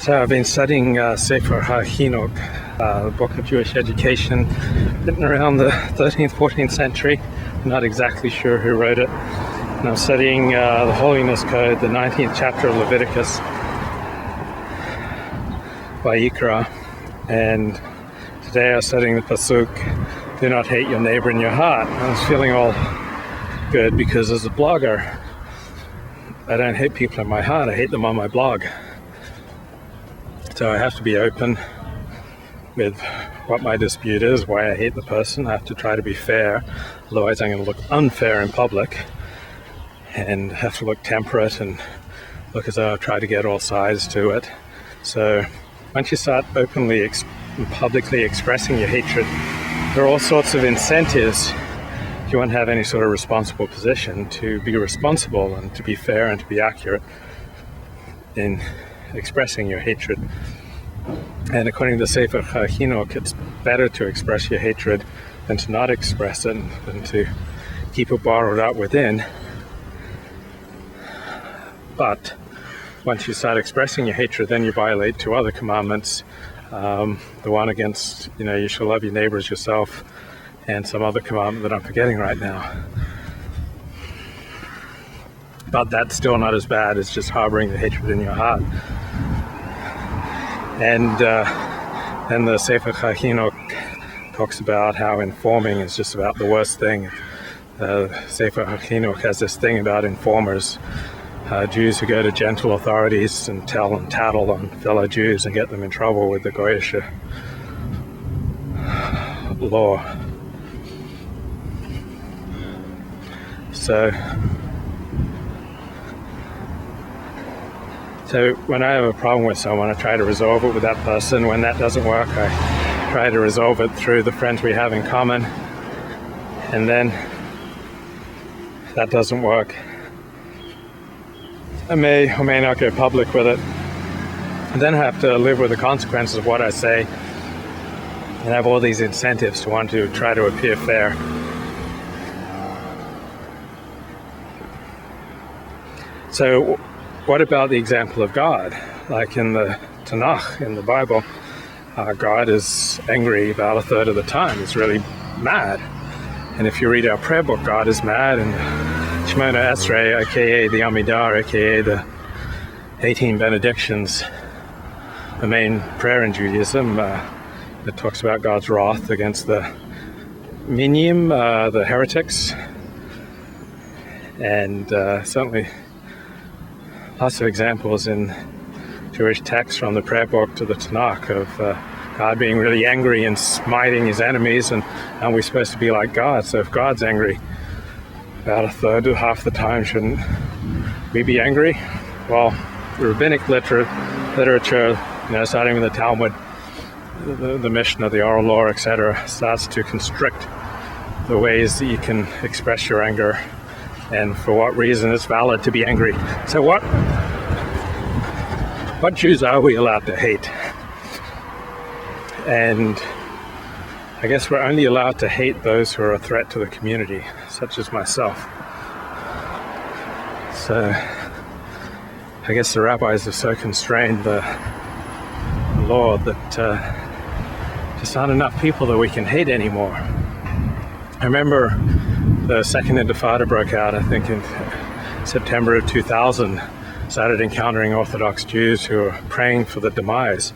So I've been studying Sefer HaChinuch, the book of Jewish education, written around the 13th, 14th century. I'm not exactly sure who wrote it. And I'm studying the Holiness Code, the 19th chapter of Leviticus, Vayikra. And today I was studying the Pasuk, do not hate your neighbor in your heart. I was feeling all good because as a blogger, I don't hate people in my heart, I hate them on my blog. So I have to be open with what my dispute is, why I hate the person. I have to try to be fair, otherwise I'm going to look unfair in public and have to look temperate and look as though I've tried to get all sides to it. So once you start openly and publicly expressing your hatred, there are all sorts of incentives if you want to have any sort of responsible position to be responsible and to be fair and to be accurate in expressing your hatred. And according to Sefer HaChinuch, it's better to express your hatred than to not express it, than to keep it bottled up within. But once you start expressing your hatred, then you violate two other commandments. The one against, you shall love your neighbor as yourself, and some other commandment that I'm forgetting right now. But that's still not as bad as just harboring the hatred in your heart. And then the Sefer HaChinuch talks about how informing is just about the worst thing. Sefer HaChinuch has this thing about informers, Jews who go to gentle authorities and tell and tattle on fellow Jews and get them in trouble with the Goyish law. So when I have a problem with someone, I try to resolve it with that person. When that doesn't work, I try to resolve it through the friends we have in common. And then if that doesn't work, I may or may not go public with it. And then I have to live with the consequences of what I say and have all these incentives to want to try to appear fair. So what about the example of God? Like in the Tanakh, in the Bible, God is angry about a third of the time. He's really mad. And if you read our prayer book, God is mad. And Shemona Esrei, aka the Amidah, aka the 18 benedictions, the main prayer in Judaism, that talks about God's wrath against the Minim, the heretics. And certainly lots of examples in Jewish texts from the prayer book to the Tanakh of God being really angry and smiting his enemies, and aren't we supposed to be like God? So if God's angry about a third to half the time, shouldn't we be angry? Well, the rabbinic literature, starting with the Talmud, the Mishnah, the oral law, etc., starts to constrict the ways that you can express your anger and for what reason it's valid to be angry. So what Jews are we allowed to hate? And I guess we're only allowed to hate those who are a threat to the community, such as myself. So I guess the rabbis have so constrained the law that just aren't enough people that we can hate anymore. I remember the Second Intifada broke out, I think, in September of 2000. Started encountering Orthodox Jews who were praying for the demise,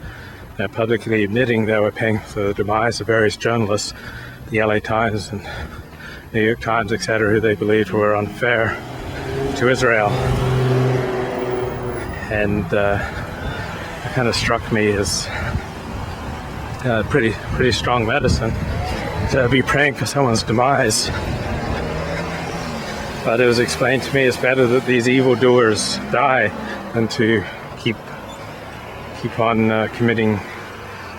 publicly admitting they were praying for the demise of various journalists, the LA Times and New York Times, etc., who they believed were unfair to Israel. And it kind of struck me as pretty strong medicine to be praying for someone's demise. But it was explained to me it's better that these evildoers die than to keep on committing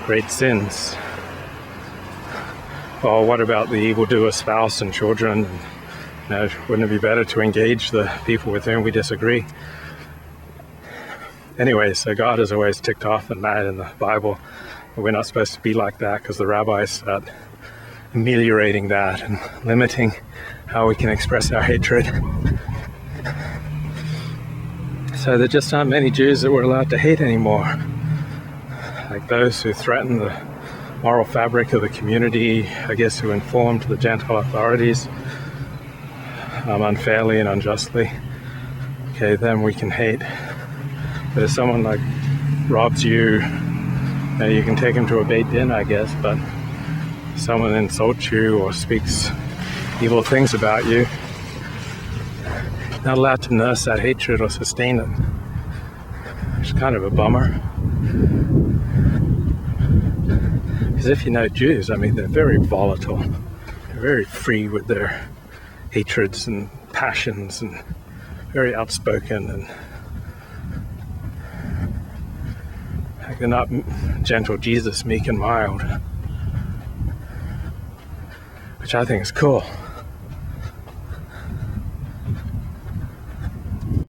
great sins. Well, what about the evildoer spouse and children? Wouldn't it be better to engage the people with whom we disagree? Anyway, so God is always ticked off and mad in the Bible. But we're not supposed to be like that because the rabbis start ameliorating that and limiting how we can express our hatred. So there just aren't many Jews that we're allowed to hate anymore. like those who threaten the moral fabric of the community, I guess who informed the Gentile authorities unfairly and unjustly. Okay, then we can hate. But if someone like robs you, you can take him to a Beit Din, I guess, but if someone insults you or speaks evil things about you, not allowed to nurse that hatred or sustain it. It's kind of a bummer. Because if you know Jews, I mean, they're very volatile. They're very free with their hatreds and passions and very outspoken, and like they're not gentle Jesus, meek and mild, which I think is cool.